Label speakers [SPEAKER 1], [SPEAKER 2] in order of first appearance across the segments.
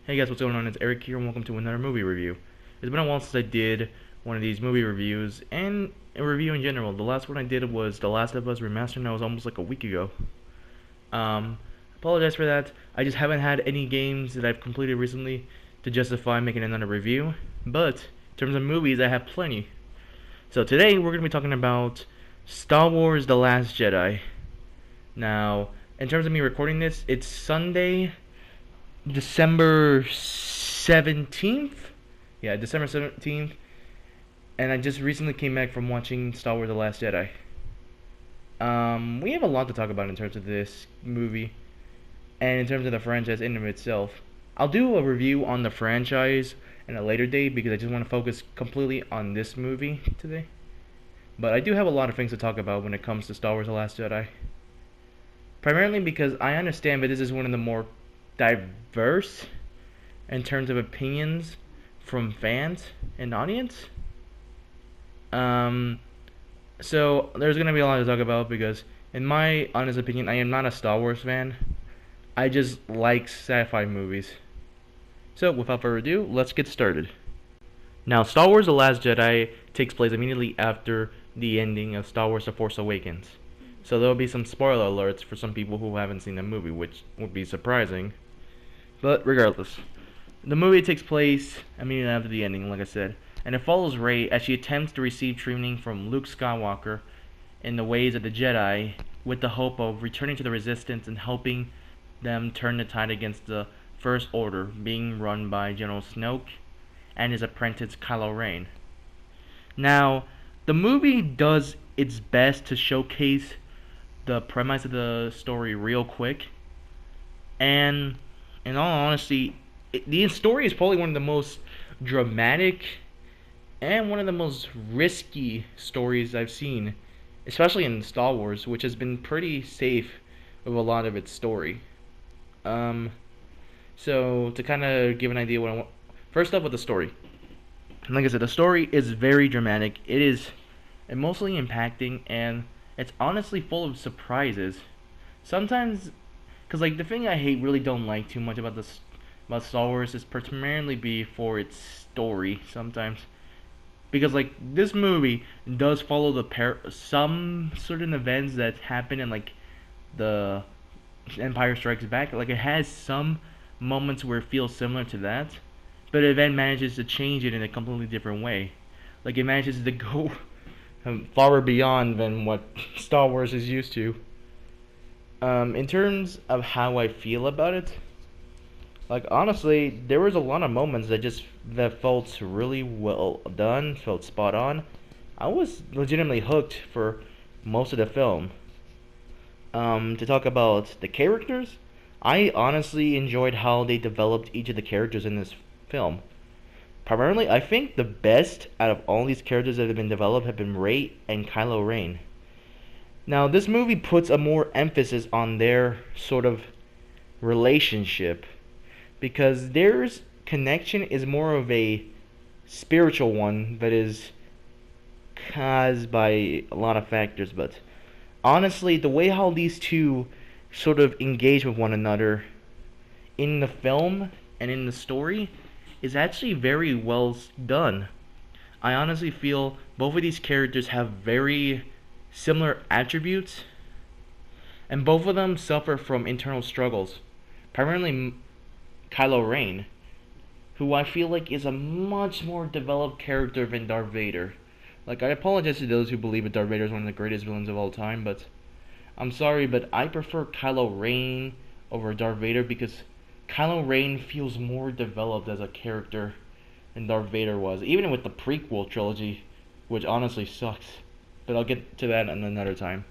[SPEAKER 1] Hey guys, what's going on? It's Eric here, and welcome to another movie review. It's been a while since I did one of these movie reviews, and a review in general. The last one I did was The Last of Us Remastered, and that was almost like a week ago. Um, Apologize for that. I just haven't had any games that I've completed recently to justify making another review, but in terms of movies, I have plenty. So today, we're going to be talking about Star Wars The Last Jedi. Now, in terms of me recording this, it's Sunday, December 17th. Yeah, December 17th. And I just recently came back from watching Star Wars The Last Jedi. We have a lot to talk about in terms of this movie and in terms of the franchise in and of itself. I'll do a review on the franchise in a later date because I just want to focus completely on this movie today. But I do have a lot of things to talk about when it comes to Star Wars The Last Jedi. Primarily because I understand that this is one of the more diverse in terms of opinions from fans and audience. So there's gonna be a lot to talk about because, in my honest opinion, I am not a Star Wars fan. I just like sci-fi movies. So without further ado, let's get started. Now, Star Wars: The Last Jedi takes place immediately after the ending of Star Wars: The Force Awakens. So there will be some spoiler alerts for some people who haven't seen the movie, which would be surprising. But regardless, the movie takes place immediately after the ending, like I said, and it follows Rey as she attempts to receive training from Luke Skywalker in the ways of the Jedi with the hope of returning to the Resistance and helping them turn the tide against the First Order being run by General Snoke and his apprentice Kylo Ren. Now, the movie does its best to showcase the premise of the story real quick, and in all honesty, the story is probably one of the most dramatic and one of the most risky stories I've seen, especially in Star Wars, which has been pretty safe with a lot of its story. Um, so to kind of give an idea what I want, first up with the story. Like I said, the story is very dramatic. It is emotionally impacting, and it's honestly full of surprises. Sometimes, because like the thing I don't like too much about about Star Wars is primarily be for its story sometimes. Because like this movie does follow some certain events that happen in like the Empire Strikes Back. Like it has some moments where it feels similar to that, but it then manages to change it in a completely different way. Like it manages to go far beyond than what Star Wars is used to. In terms of how I feel about it, like honestly, there was a lot of moments that felt really well done, felt spot on. I was legitimately hooked for most of the film. To talk about the characters, I honestly enjoyed how they developed each of the characters in this film. Primarily, I think the best out of all these characters that have been developed have been Rey and Kylo Ren. Now, this movie puts a more emphasis on their sort of relationship because their connection is more of a spiritual one that is caused by a lot of factors. But honestly, the way how these two sort of engage with one another in the film and in the story is actually very well done. I honestly feel both of these characters have very similar attributes, and both of them suffer from internal struggles. Primarily Kylo Ren, who I feel like is a much more developed character than Darth Vader. Like, I apologize to those who believe that Darth Vader is one of the greatest villains of all time, but I'm sorry, but I prefer Kylo Ren over Darth Vader because Kylo Ren feels more developed as a character than Darth Vader was, even with the prequel trilogy, which honestly sucks. But I'll get to that another time.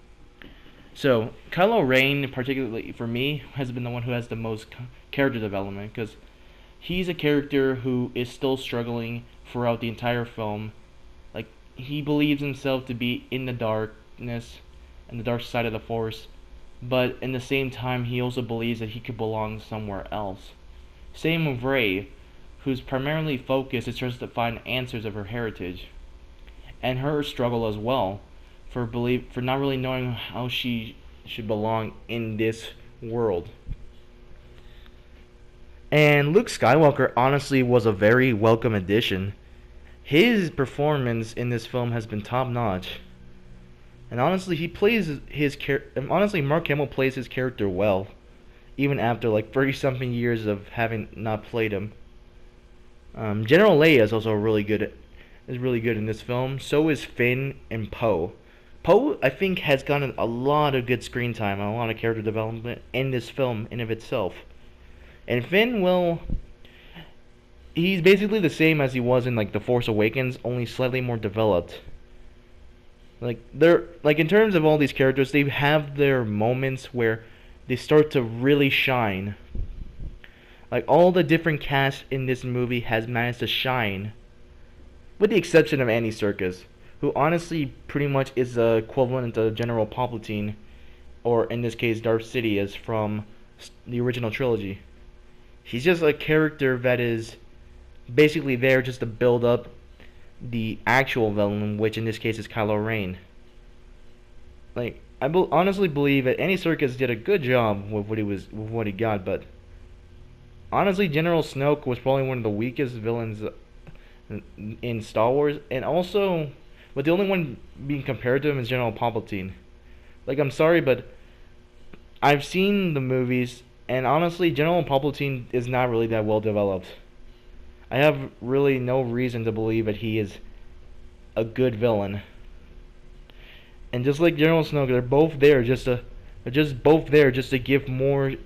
[SPEAKER 1] So, Kylo Ren, particularly for me, has been the one who has the most character development because he's a character who is still struggling throughout the entire film. Like, he believes himself to be in the darkness and the dark side of the Force, but in the same time, he also believes that he could belong somewhere else. Same with Rey, whose primarily focus is just to find answers of her heritage, and her struggle as well for not really knowing how she should belong in this world. And Luke Skywalker honestly was a very welcome addition. His performance in this film has been top notch. And honestly, he plays his honestly, Mark Hamill plays his character well, even after like 30 something years of having not played him. General Leia is also really good in this film. So is Finn and Poe. Poe, I think, has gotten a lot of good screen time and a lot of character development in this film in of itself. And Finn, well, he's basically the same as he was in like The Force Awakens, only slightly more developed. Like they're like in terms of all these characters, they have their moments where they start to really shine. Like all the different casts in this movie has managed to shine, with the exception of Andy Serkis, who honestly pretty much is the equivalent of General Palpatine, or in this case Darth Sidious from the original trilogy. He's just a character that is basically there just to build up the actual villain, which in this case is Kylo Ren. Like honestly believe that Andy Serkis did a good job with what he got, but honestly, General Snoke was probably one of the weakest villains in Star Wars, and also, but the only one being compared to him is General Palpatine. Like, I'm sorry, but I've seen the movies, and honestly, General Palpatine is not really that well developed. I have really no reason to believe that he is a good villain. And just like General Snoke, they're just both there just to give more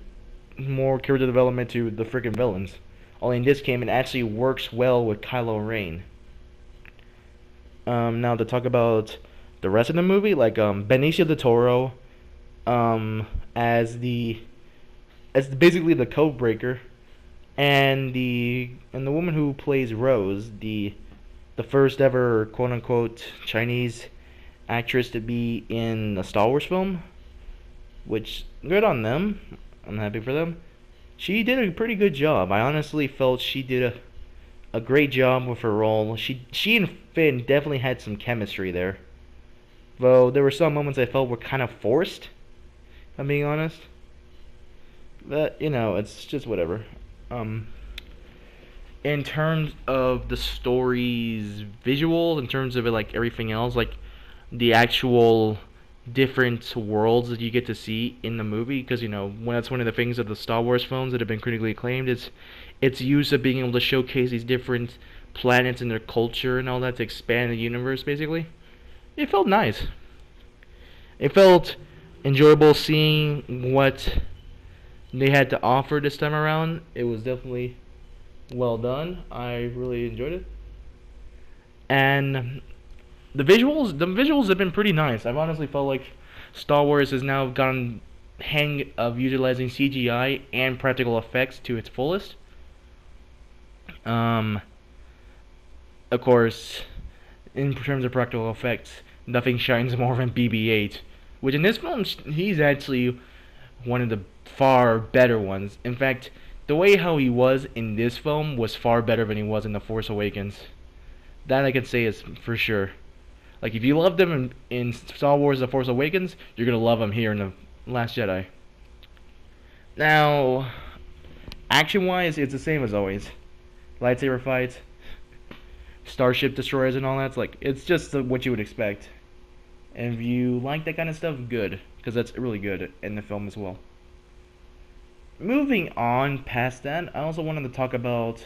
[SPEAKER 1] character development to the freaking villains. Only in this game, it actually works well with Kylo Ren. Now to talk about the rest of the movie, like Benicio del Toro, um, as basically the code breaker, and the woman who plays Rose, the first ever quote unquote Chinese actress to be in a Star Wars film, which good on them. I'm happy for them. She did a pretty good job. I honestly felt she did a great job with her role. She and Finn definitely had some chemistry there. Though there were some moments I felt were kind of forced, if I'm being honest. But, you know, it's just whatever. Um in terms of the story's visuals, in terms of it like everything else, like the actual different worlds that you get to see in the movie, because you know when that's one of the things of the Star Wars films that have been critically acclaimed, is its use of being able to showcase these different planets and their culture and all that to expand the universe. Basically, it felt nice. It felt enjoyable seeing what they had to offer this time around. It was definitely well done. I really enjoyed it, and the visuals have been pretty nice. I've honestly felt like Star Wars has now gotten hang of utilizing CGI and practical effects to its fullest. Um, of course, in terms of practical effects, nothing shines more than BB-8, which in this film he's actually one of the far better ones. In fact, the way how he was in this film was far better than he was in The Force Awakens. That I can say is for sure. Like, if you loved him in Star Wars The Force Awakens, you're going to love him here in The Last Jedi. Now, action-wise, it's the same as always. Lightsaber fights, starship destroyers and all that. It's just what you would expect. And if you like that kind of stuff, good. Because that's really good in the film as well. Moving on past that, I also wanted to talk about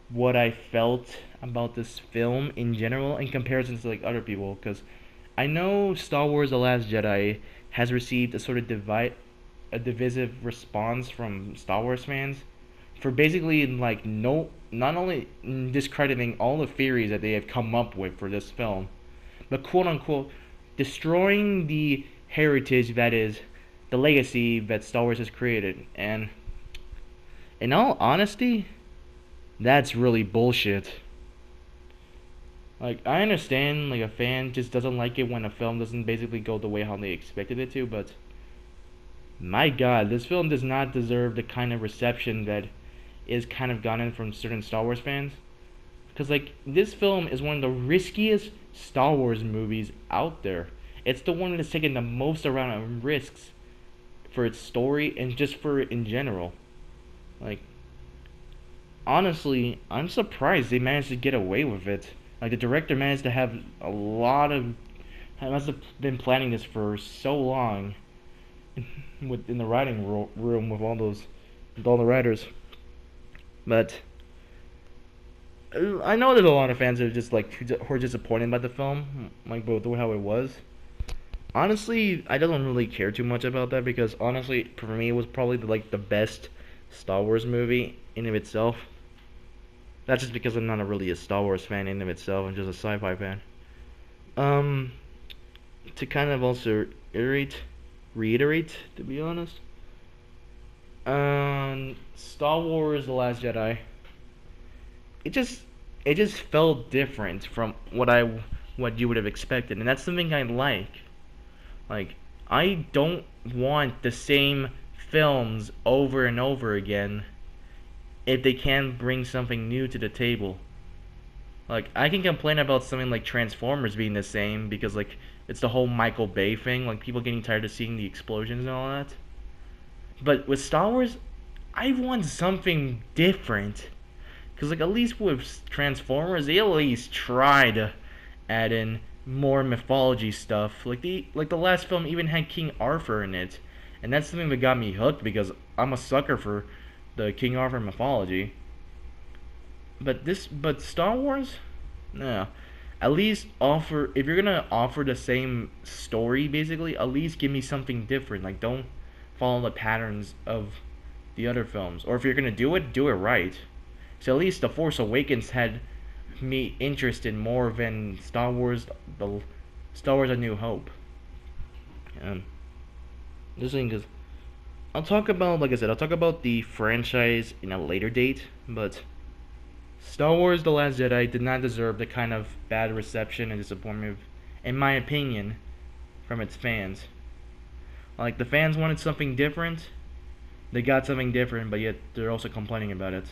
[SPEAKER 1] what I felt about this film in general in comparison to like other people, because I know Star Wars: The Last Jedi has received a sort of divisive response from Star Wars fans for basically like not only discrediting all the theories that they have come up with for this film, but quote unquote destroying the heritage that is the legacy that Star Wars has created. And in all honesty, that's really bullshit. Like, I understand, like, a fan just doesn't like it when a film doesn't basically go the way how they expected it to, but my god, this film does not deserve the kind of reception that is kind of gotten from certain Star Wars fans. Because, like, this film is one of the riskiest Star Wars movies out there. It's the one that's taken the most amount of risks for its story and just for it in general. Like, honestly, I'm surprised they managed to get away with it. Like the director managed to have a lot of, must have been planning this for so long, in the writing room with all the writers. But I know there's a lot of fans that are just like who are disappointed by the film, like with how it was. Honestly, I don't really care too much about that because honestly, for me, it was probably like the best Star Wars movie in of itself. That's just because I'm not really a Star Wars fan in of itself. I'm just a sci-fi fan. Um, to kind of also reiterate, to be honest, Star Wars: The Last Jedi. It just it just felt different from what you would have expected, and that's something I like. Like, I don't want the same films over and over again if they can bring something new to the table. Like, I can complain about something like Transformers being the same because, like, it's the whole Michael Bay thing, like, people getting tired of seeing the explosions and all that. But with Star Wars, I want something different. Because, like, at least with Transformers, they at least try to add in more mythology stuff. Like the last film even had King Arthur in it, and that's something that got me hooked because I'm a sucker for the King Arthur mythology. But Star Wars, no. At least offer if you're gonna offer the same story, basically, at least give me something different. Like don't follow the patterns of the other films, or if you're gonna do it right. So at least The Force Awakens had me interested more than the Star Wars: A New Hope. Um, this thing is, I'll talk about, like I said, I'll talk about the franchise in a later date, but Star Wars: The Last Jedi did not deserve the kind of bad reception and disappointment, in my opinion, from its fans. Like the fans wanted something different, they got something different, but yet they're also complaining about it.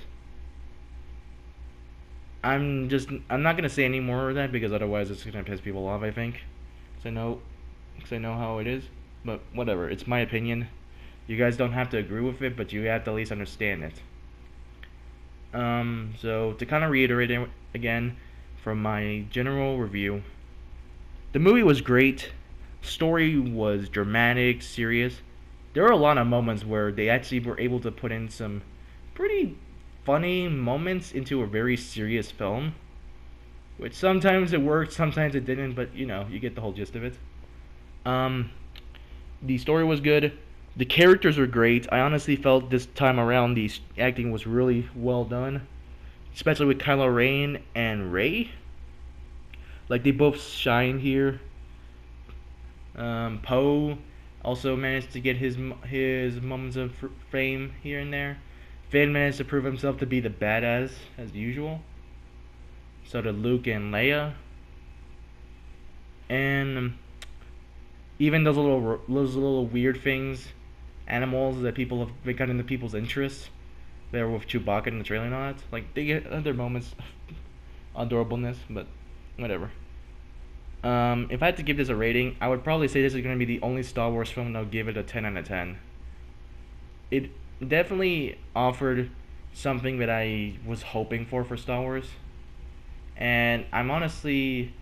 [SPEAKER 1] I'm not gonna say any more of that because otherwise it's gonna piss people off. I think, cause I know how it is. But whatever, it's my opinion. You guys don't have to agree with it, but you have to at least understand it. So to kind of reiterate it again, from my general review, the movie was great. Story was dramatic, serious. There were a lot of moments where they actually were able to put in some pretty funny moments into a very serious film, which sometimes it worked, sometimes it didn't, but you know, you get the whole gist of it. Um, the story was good. The characters were great. I honestly felt this time around the acting was really well done, especially with Kylo Ren and Rey. Like they both shine here. Poe also managed to get his moments of fame here and there. Finn managed to prove himself to be the badass as usual. So did Luke and Leia. And even those little weird things, animals that people have been got into people's interests. There with Chewbacca in the trailer and all that. Like they get other moments of adorableness, but whatever. If I had to give this a rating, I would probably say this is going to be the only Star Wars film that will give it a 10 out of 10. It definitely offered something that I was hoping for Star Wars, and I'm honestly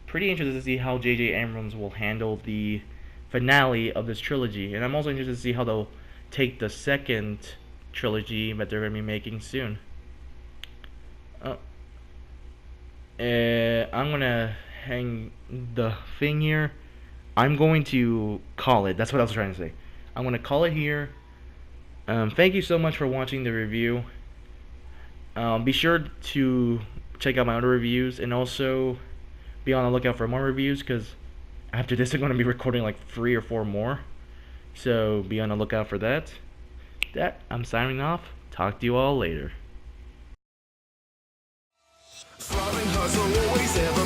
[SPEAKER 1] pretty interested to see how J.J. Abrams will handle the finale of this trilogy, and I'm also interested to see how they'll take the second trilogy that they're going to be making soon. I'm gonna hang the thing here. I'm going to call it. That's what I was trying to say. I'm gonna call it here. Thank you so much for watching the review. Be sure to check out my other reviews and also be on the lookout for more reviews because after this I'm going to be recording like 3 or 4 more. So be on the lookout for that. I'm signing off. Talk to you all later. Hustle, always ever